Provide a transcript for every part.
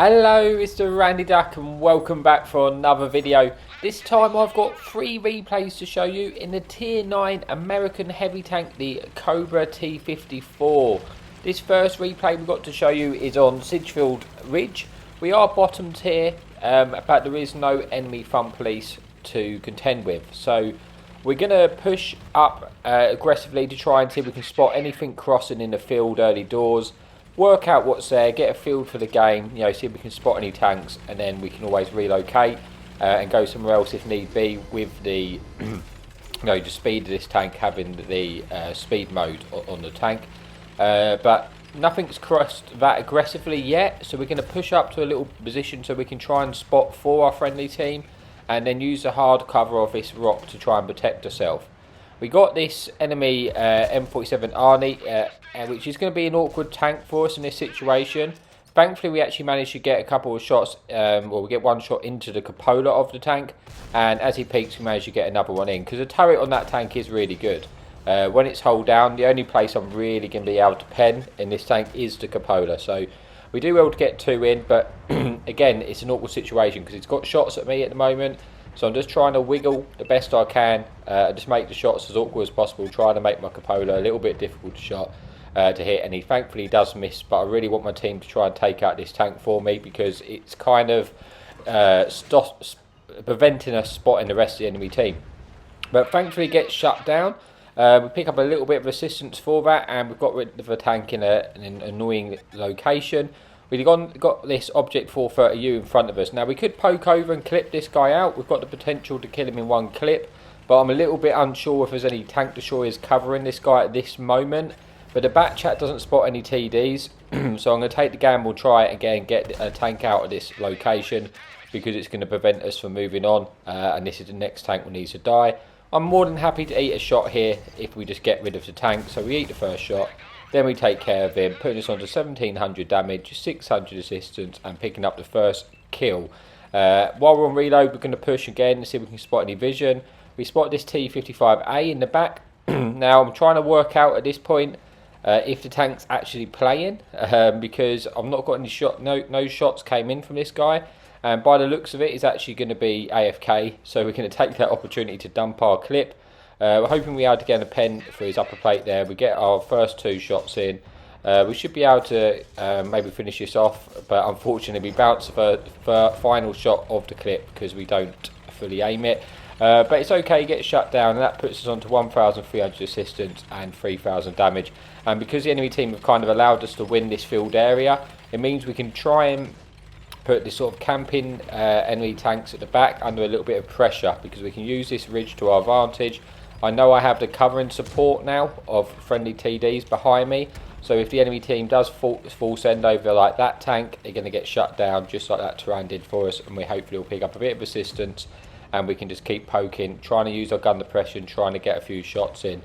Hello, it's the Randy Duck and welcome back for another video. This time I've got 3 replays to show you in the Tier 9 American heavy tank, the Cobra T54. This first replay we've got to show you is on Sidgefield Ridge. We are bottom tier, but there is no enemy front police to contend with. So we're going to push up aggressively to try and see if we can spot anything crossing in the field early doors. Work out what's there, get a feel for the game, see if we can spot any tanks, and then we can always relocate and go somewhere else if need be with the the speed of this tank, having the speed mode on the tank. But nothing's crossed that aggressively yet, so we're going to push up to a little position so we can try and spot for our friendly team and then use the hard cover of this rock to try and protect ourselves. We got this enemy M47 Arnie, which is going to be an awkward tank for us in this situation. Thankfully, we actually managed to get a couple of shots, we get one shot into the cupola of the tank, and as he peaks, we managed to get another one in, because the turret on that tank is really good. When it's hull down, the only place I'm really going to be able to pen in this tank is the cupola, so we do well to get 2 in, but again, it's an awkward situation, because it's got shots at me at the moment. So I'm just trying to wiggle the best I can, just make the shots as awkward as possible, trying to make my cupola a little bit difficult to hit, and he thankfully does miss, but I really want my team to try and take out this tank for me, because it's kind of preventing us spotting the rest of the enemy team. But thankfully it gets shut down. We pick up a little bit of assistance for that, and we've got rid of the tank in an annoying location. We've got this Object 430U in front of us. Now we could poke over and clip this guy out. We've got the potential to kill him in one clip, but I'm a little bit unsure if there's any tank destroyers covering this guy at this moment. But the bat chat doesn't spot any TDs, so I'm going to take the gamble, try it again, get a tank out of this location, because it's going to prevent us from moving on, and this is the next tank we need to die. I'm more than happy to eat a shot here if we just get rid of the tank, so we eat the first shot. Then we take care of him, putting us on to 1700 damage, 600 assistance, and picking up the first kill. While we're on reload, we're going to push again and see if we can spot any vision. We spot this T55A in the back. Now I'm trying to work out at this point if the tank's actually playing, because I've not got any shot. No shots came in from this guy, and by the looks of it, it's actually going to be AFK. So we're going to take that opportunity to dump our clip. We're hoping we are able to get a pen for his upper plate there. We get our first 2 shots in. We should be able to maybe finish this off, but unfortunately we bounce the final shot of the clip because we don't fully aim it. But it's okay, get shut down, and that puts us on to 1,300 assistance and 3,000 damage. And because the enemy team have kind of allowed us to win this field area, it means we can try and put this sort of camping enemy tanks at the back under a little bit of pressure, because we can use this ridge to our advantage. I know I have the covering support now of friendly TDs behind me, so if the enemy team does full send over like that tank, they're going to get shut down just like that Terran did for us, and we hopefully will pick up a bit of assistance, and we can just keep poking, trying to use our gun depression, trying to get a few shots in.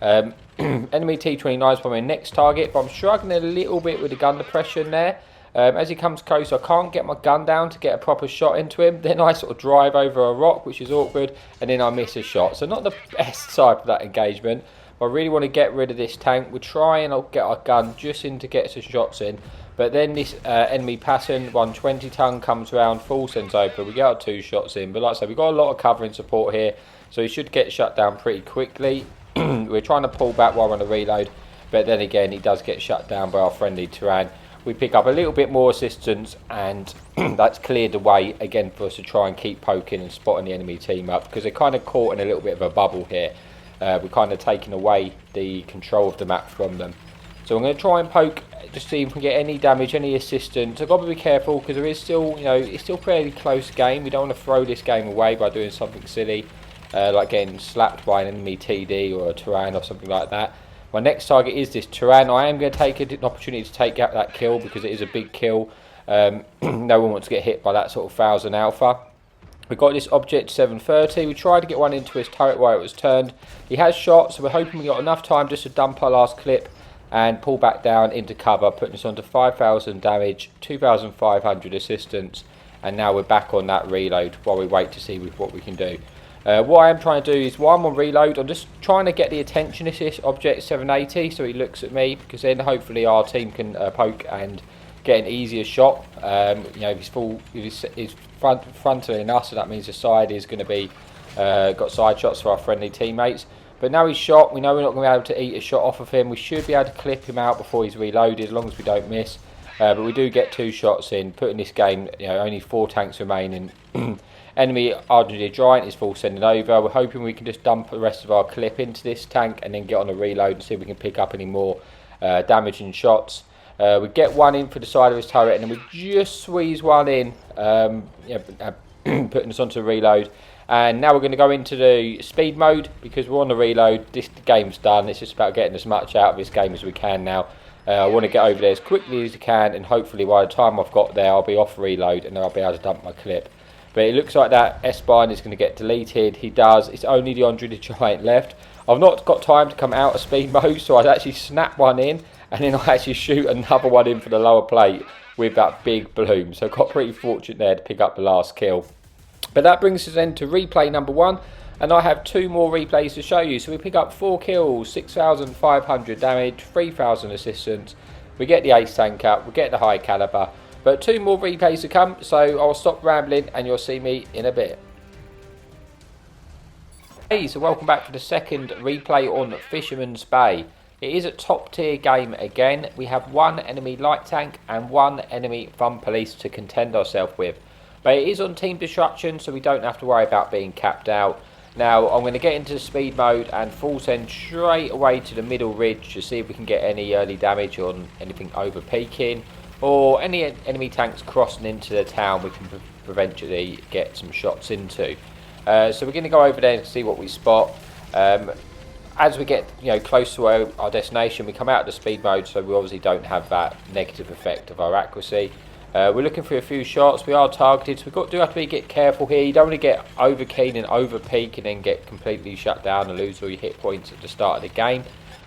Enemy T29 is probably my next target, but I'm struggling a little bit with the gun depression there. As he comes close, I can't get my gun down to get a proper shot into him. Then I sort of drive over a rock, which is awkward, and then I miss a shot. So not the best side for that engagement. But I really want to get rid of this tank. We'll try and get our gun just in to get some shots in. But then this enemy passing 120 ton comes around, full sends open. We get our 2 shots in. But like I said, we've got a lot of covering support here, so he should get shut down pretty quickly. We're trying to pull back while we're on a reload, but then again, he does get shut down by our friendly Terran. We pick up a little bit more assistance, and that's cleared the way again for us to try and keep poking and spotting the enemy team up, because they're kind of caught in a little bit of a bubble here. We're kind of taking away the control of the map from them. So I'm going to try and poke to see if we can get any damage, any assistance. I've got to be careful, because there is still, it's still a fairly close game. We don't want to throw this game away by doing something silly, like getting slapped by an enemy TD or a Terran or something like that. My next target is this Terran. I am going to take an opportunity to take out that kill, because it is a big kill. No one wants to get hit by that sort of 1000 alpha. We've got this Object 730. We tried to get one into his turret while it was turned. He has shot, so we're hoping we got enough time just to dump our last clip and pull back down into cover, putting us on to 5,000 damage, 2,500 assistance, and now we're back on that reload while we wait to see what we can do. What I am trying to do is, while I'm on reload, I'm just trying to get the attention of this Object 780 so he looks at me, because then hopefully our team can poke and get an easier shot. You know, if he's fronting us, so that means the side is going to be got side shots for our friendly teammates. But now he's shot, we know we're not going to be able to eat a shot off of him. We should be able to clip him out before he's reloaded, as long as we don't miss. But we do get 2 shots in, putting this game, you know, only 4 tanks remaining. Enemy Argentine Giant is full sending over. We're hoping we can just dump the rest of our clip into this tank and then get on a reload and see if we can pick up any more damaging shots. We get one in for the side of his turret, and then we just squeeze one in, putting us onto a reload. And now we're going to go into the speed mode because we're on the reload. This game's done. It's just about getting as much out of this game as we can now. I want to get over there as quickly as I can, and hopefully by the time I've got there I'll be off reload and then I'll be able to dump my clip. But it looks like that S-Bind is going to get deleted. He does. It's only the Andre the Giant left. I've not got time to come out of speed mode, so I'd actually snap one in and then I actually shoot another one in for the lower plate with that big bloom. So I got pretty fortunate there to pick up the last kill. But that brings us then to replay number 1, and I have 2 more replays to show you. So we pick up 4 kills, 6,500 damage, 3,000 assistance. We get the ace tank up, we get the high caliber. But 2 more replays to come, so I'll stop rambling and you'll see me in a bit. Hey, so welcome back for the second replay on Fisherman's Bay. It is a top tier game again. We have 1 enemy light tank and 1 enemy fun police to contend ourselves with. But it is on team destruction, so we don't have to worry about being capped out. Now I'm going to get into the speed mode and full send straight away to the middle ridge to see if we can get any early damage on anything over peaking, or any enemy tanks crossing into the town we can eventually get some shots into. So we're going to go over there and see what we spot. As we get close to our destination, we come out of the speed mode, so we obviously don't have that negative effect of our accuracy. We're looking for a few shots. We are targeted, so we do have to get careful here. You don't want to get over keen and over peak and then get completely shut down and lose all your hit points at the start of the game.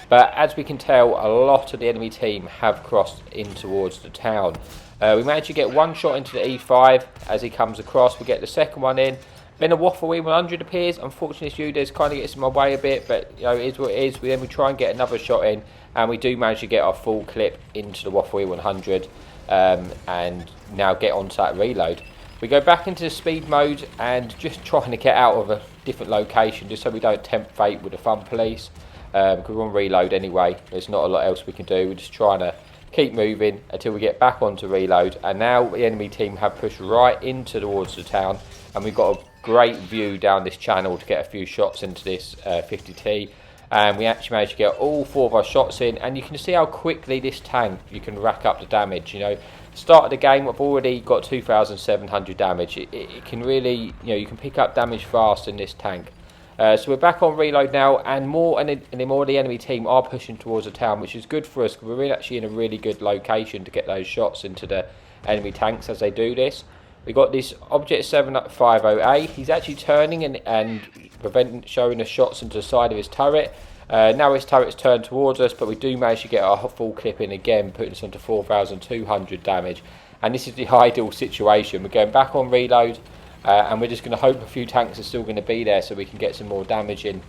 But as we can tell, a lot of the enemy team have crossed in towards the town. We managed to get 1 shot into the E5 as he comes across. We get the second one in. Then a Waffle E100 appears. Unfortunately, Udez kind of gets in my way a bit, but it is what it is. Then we try and get another shot in, and we do manage to get our full clip into the Waffle E100. And now get onto that reload. We go back into the speed mode and just trying to get out of a different location just so we don't tempt fate with the fun police, because we're on reload anyway. There's not a lot else we can do. We're just trying to keep moving until we get back onto reload, and now the enemy team have pushed right into towards the town, and we've got a great view down this channel to get a few shots into this 50T. And we actually managed to get all 4 of our shots in, and you can see how quickly this tank, you can rack up the damage. Start of the game, I've already got 2,700 damage. It can really, you can pick up damage fast in this tank. So we're back on reload now, and more of the enemy team are pushing towards the town, which is good for us, because we're actually in a really good location to get those shots into the enemy tanks as they do this. We got this Object 750A. He's actually turning and showing us shots into the side of his turret. Now his turret's turned towards us, but we do manage to get our full clip in again, putting us onto 4,200 damage. And this is the ideal situation. We're going back on reload, and we're just going to hope a few tanks are still going to be there so we can get some more damage in.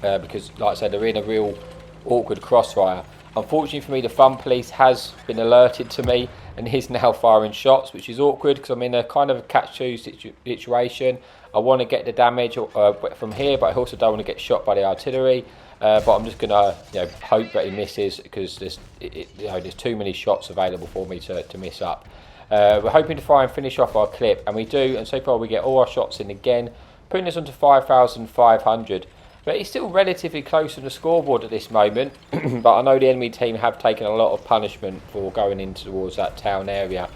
Because, like I said, they're in a real awkward crossfire. Unfortunately for me, the fun police has been alerted to me and is now firing shots, which is awkward because I'm in a kind of a catch-2 situation. I want to get the damage from here, but I also don't want to get shot by the artillery. But I'm just going to hope that he misses, because there's too many shots available for me to miss up. We're hoping to try and finish off our clip, and we do. And so far we get all our shots in again, putting us onto 5,500. But he's still relatively close on the scoreboard at this moment. But I know the enemy team have taken a lot of punishment for going in towards that town area.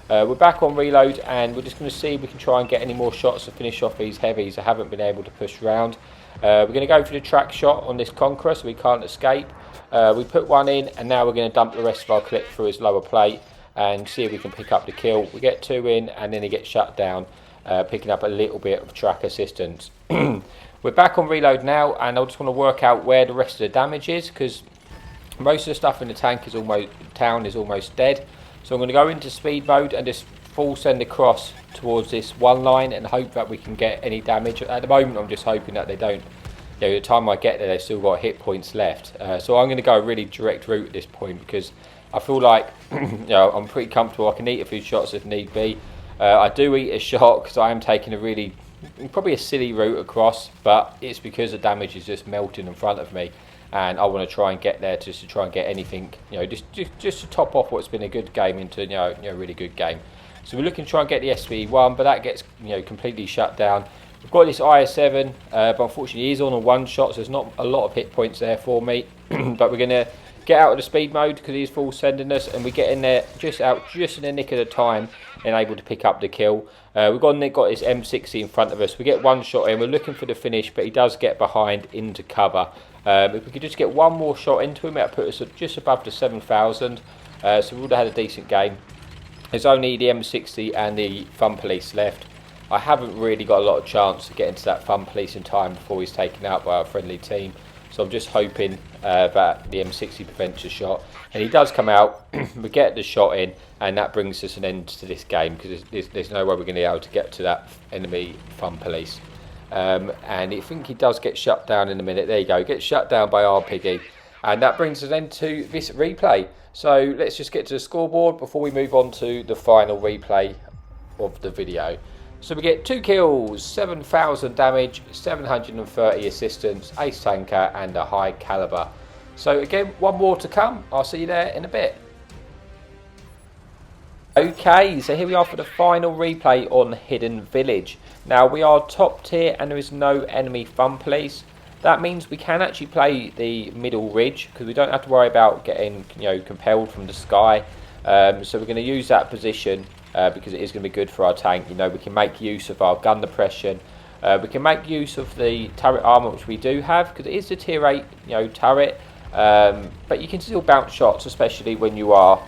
We're back on reload, and we're just going to see if we can try and get any more shots to finish off these heavies. I haven't been able to push round. We're going to go for the track shot on this Conqueror so we can't escape. We put one in, and now we're going to dump the rest of our clip through his lower plate and see if we can pick up the kill. We get 2 in, and then he gets shut down, picking up a little bit of track assistance. We're back on reload now, and I just want to work out where the rest of the damage is, because most of the stuff in the tank is almost dead. So I'm going to go into speed mode and just full send across towards this one line and hope that we can get any damage. At the moment I'm just hoping that they don't, by the time I get there they've still got hit points left. So I'm going to go a really direct route at this point, because I feel like I'm pretty comfortable. I can eat a few shots if need be. I do eat a shot because I am taking a really, probably a silly route across, but it's because the damage is just melting in front of me, and I want to try and get there just to try and get anything, just to top off what's been a good game into a really good game. So we're looking to try and get the SVE1, but that gets completely shut down. We've got this IS-7, but unfortunately he's on a one shot, so there's not a lot of hit points there for me. But we're going to get out of the speed mode because he's full sending us, and we get in there just in the nick of the time and able to pick up the kill. We've got this M60 in front of us. We get one shot in, we're looking for the finish, but he does get behind into cover. If we could just get one more shot into him, that put us just above the 7,000. So we would have had a decent game. There's only the M60 and the Fun Police left. I haven't really got a lot of chance to get into that Fun Police in time before he's taken out by our friendly team. So I'm just hoping that the M60 prevents a shot. And he does come out, we get the shot in, and that brings us an end to this game, because there's no way we're going to be able to get to that enemy Fun Police. And I think he does get shut down in a minute. There you go, gets shut down by our piggy. And that brings us then to this replay. So let's just get to the scoreboard before we move on to the final replay of the video. So we get 2 kills, 7,000 damage, 730 assistance, ace tanker and a high caliber. So again, one more to come. I'll see you there in a bit. Okay, so here we are for the final replay on Hidden Village. Now we are top tier and there is no enemy Fun Police. That means we can actually play the middle ridge because we don't have to worry about getting compelled from the sky. So we're going to use that position because it is going to be good for our tank. We can make use of our gun depression. We can make use of the turret armor, which we do have because it is a tier 8 turret. But you can still bounce shots, especially when you are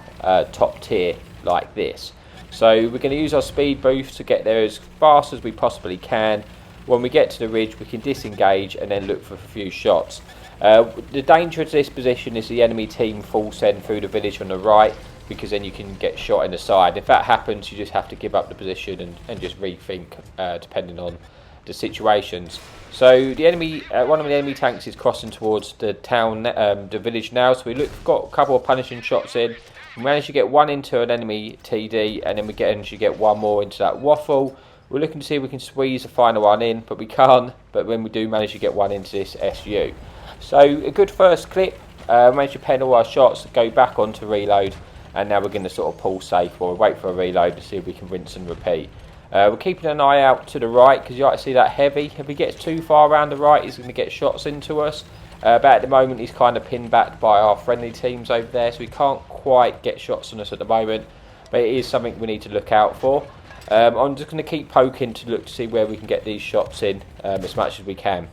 top tier like this. So we're going to use our speed boost to get there as fast as we possibly can. When we get to the ridge, we can disengage and then look for a few shots. The danger of this position is the enemy team full send through the village on the right, because then you can get shot in the side. If that happens, you just have to give up the position and just rethink depending on the situations. So the enemy, one of the enemy tanks is crossing towards the town, the village now. So we've got a couple of punishing shots in. We managed to get one into an enemy TD, and then we managed to get one more into that waffle. We're looking to see if we can squeeze the final one in, but we can't. But when we do manage to get one into this SU. So a good first clip. Managed to pen all our shots, go back onto reload, and now we're going to sort of pull safe or wait for a reload to see if we can rinse and repeat. We're keeping an eye out to the right because you like to see that heavy. If he gets too far around the right, he's going to get shots into us. But at the moment, he's kind of pinned back by our friendly teams over there, so we can't quite get shots on us at the moment. But it is something we need to look out for. I'm just going to keep poking to look to see where we can get these shots in as much as we can.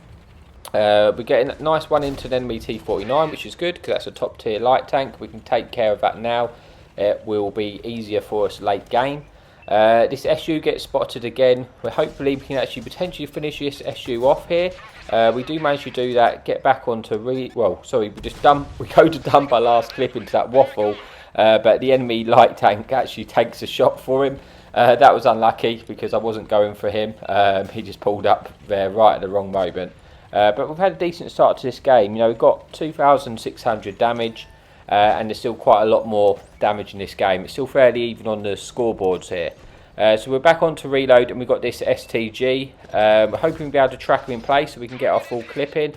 We're getting a nice one into an enemy T49, which is good because that's a top tier light tank. We can take care of that now. It will be easier for us late game. This SU gets spotted again. Hopefully we can actually potentially finish this SU off here. We do manage to do that. Get back onto we go to dump our last clip into that waffle, but the enemy light tank actually takes a shot for him. That was unlucky because I wasn't going for him. He just pulled up there right at the wrong moment. But we've had a decent start to this game. We've got 2,600 damage. And there's still quite a lot more damage in this game. It's still fairly even on the scoreboards here. So we're back on to reload, and we've got this STG. We're hoping we'll be able to track him in place so we can get our full clip in.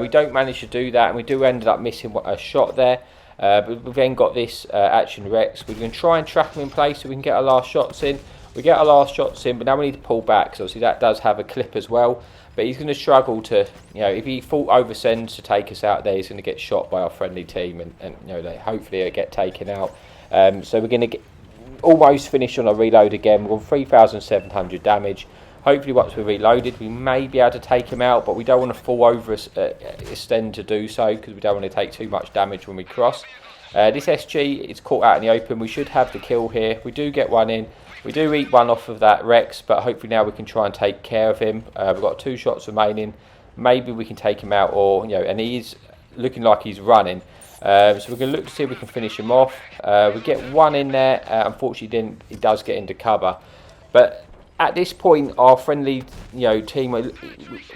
We don't manage to do that, and we do end up missing a shot there. But we've then got this Action Rex. We're going to try and track him in place so we can get our last shots in. We get our last shots in, but now we need to pull back. So obviously that does have a clip as well. But he's going to struggle to, if he full oversends to take us out there, he's going to get shot by our friendly team, and hopefully he'll get taken out. So we're going to almost finish on a reload again. We're on 3,700 damage. Hopefully once we're reloaded, we may be able to take him out, but we don't want to fall over extend to do so because we don't want to take too much damage when we cross. This SG is caught out in the open. We should have the kill here. We do get one in. We do eat one off of that Rex, but hopefully now we can try and take care of him. We've got 2 shots remaining. Maybe we can take him out, or and he's looking like he's running. So we're going to look to see if we can finish him off. We get one in there. Unfortunately, he does get into cover. But at this point, our friendly team,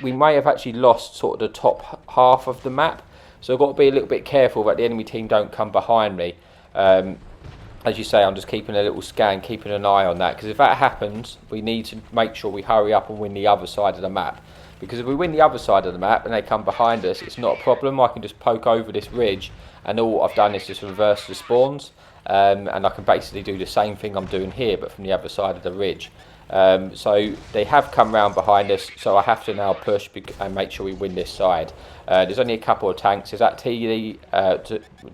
we may have actually lost sort of the top half of the map. So I've got to be a little bit careful that the enemy team don't come behind me. As you say, I'm just keeping a little scan, keeping an eye on that, because if that happens, we need to make sure we hurry up and win the other side of the map. Because if we win the other side of the map and they come behind us, it's not a problem. I can just poke over this ridge, and all I've done is just reverse the spawns, and I can basically do the same thing I'm doing here, but from the other side of the ridge. So they have come round behind us, so I have to now push and make sure we win this side. There's only a couple of tanks. There's that TD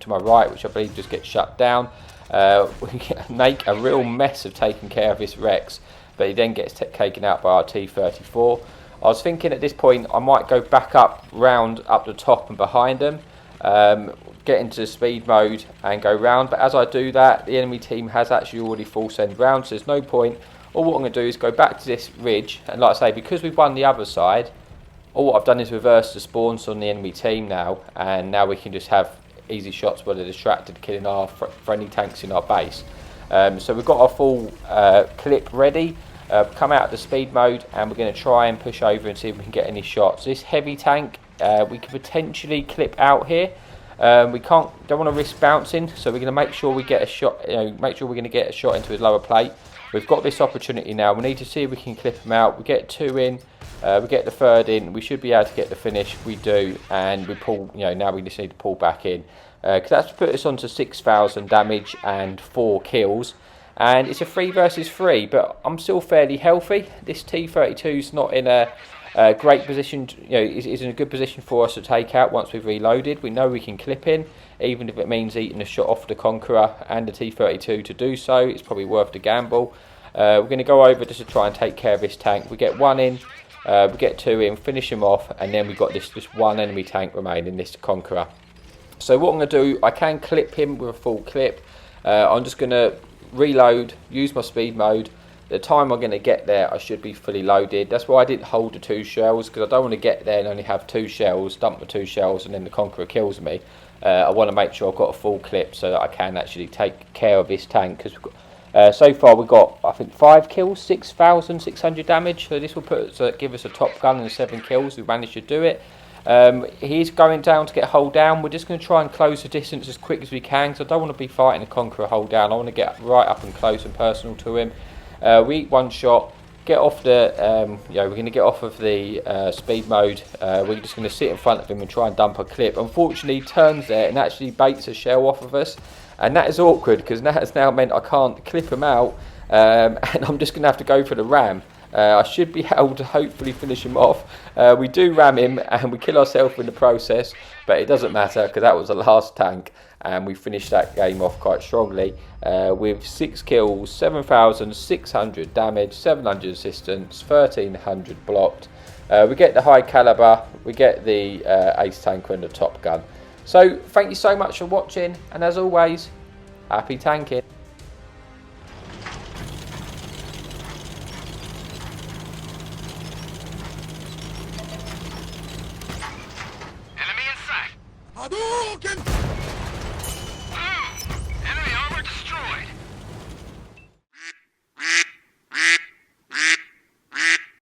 to my right, which I believe just gets shut down. We make a real mess of taking care of this Rex, but he then gets taken out by our T54. I was thinking at this point I might go back up the top and behind them, get into speed mode and go round, but as I do that, the enemy team has actually already full send round, so there's no point. All what I'm going to do is go back to this ridge, and like I say, because we've won the other side, all what I've done is reverse the spawns on the enemy team now, and now we can just have easy shots where they're distracted, killing our friendly tanks in our base. So we've got our full clip ready. Come out of the speed mode, and we're going to try and push over and see if we can get any shots. This heavy tank, we could potentially clip out here. Don't want to risk bouncing, so we're going to make sure we get a shot. Make sure we're going to get a shot into his lower plate. We've got this opportunity now. We need to see if we can clip him out. We get 2 in, we get the 3rd in. We should be able to get the finish. We do, and we pull. Now we just need to pull back in, because that's put us on to 6,000 damage and 4 kills. And it's a 3 versus 3, but I'm still fairly healthy. This T32's not in a great position. Is in a good position for us to take out once we've reloaded. We know we can clip in, even if it means eating a shot off the Conqueror and the T32 to do so. It's probably worth the gamble. We're going to go over just to try and take care of this tank. We get 1 in, we get 2 in, finish him off, and then we've got this just 1 enemy tank remaining, this Conqueror. So what I'm going to do, I can clip him with a full clip. I'm just going to reload, use my speed mode. The time I'm going to get there, I should be fully loaded. That's why I didn't hold the 2 shells, because I don't want to get there and only have 2 shells, dump the 2 shells, and then the Conqueror kills me. I want to make sure I've got a full clip so that I can actually take care of this tank, because so far we've got, I think, 5 kills, 6,600 damage. So this will give us a top gun and 7 kills. We've managed to do it. He's going down to get hold down. We're just going to try and close the distance as quick as we can, because I don't want to be fighting a Conqueror hold down. I want to get right up and close and personal to him. We eat 1 shot, get off the, we're going to get off of the speed mode. We're just going to sit in front of him and try and dump a clip. Unfortunately, he turns there and actually baits a shell off of us, and that is awkward, because that has now meant I can't clip him out, and I'm just going to have to go for the ram. I should be able to hopefully finish him off. We do ram him and we kill ourselves in the process, but it doesn't matter, because that was the last tank, and we finished that game off quite strongly with 6 kills, 7,600 damage, 700 assistance, 1,300 blocked. We get the high caliber, we get the ace tanker and the top gun. So thank you so much for watching, and as always, happy tanking. Hadouken!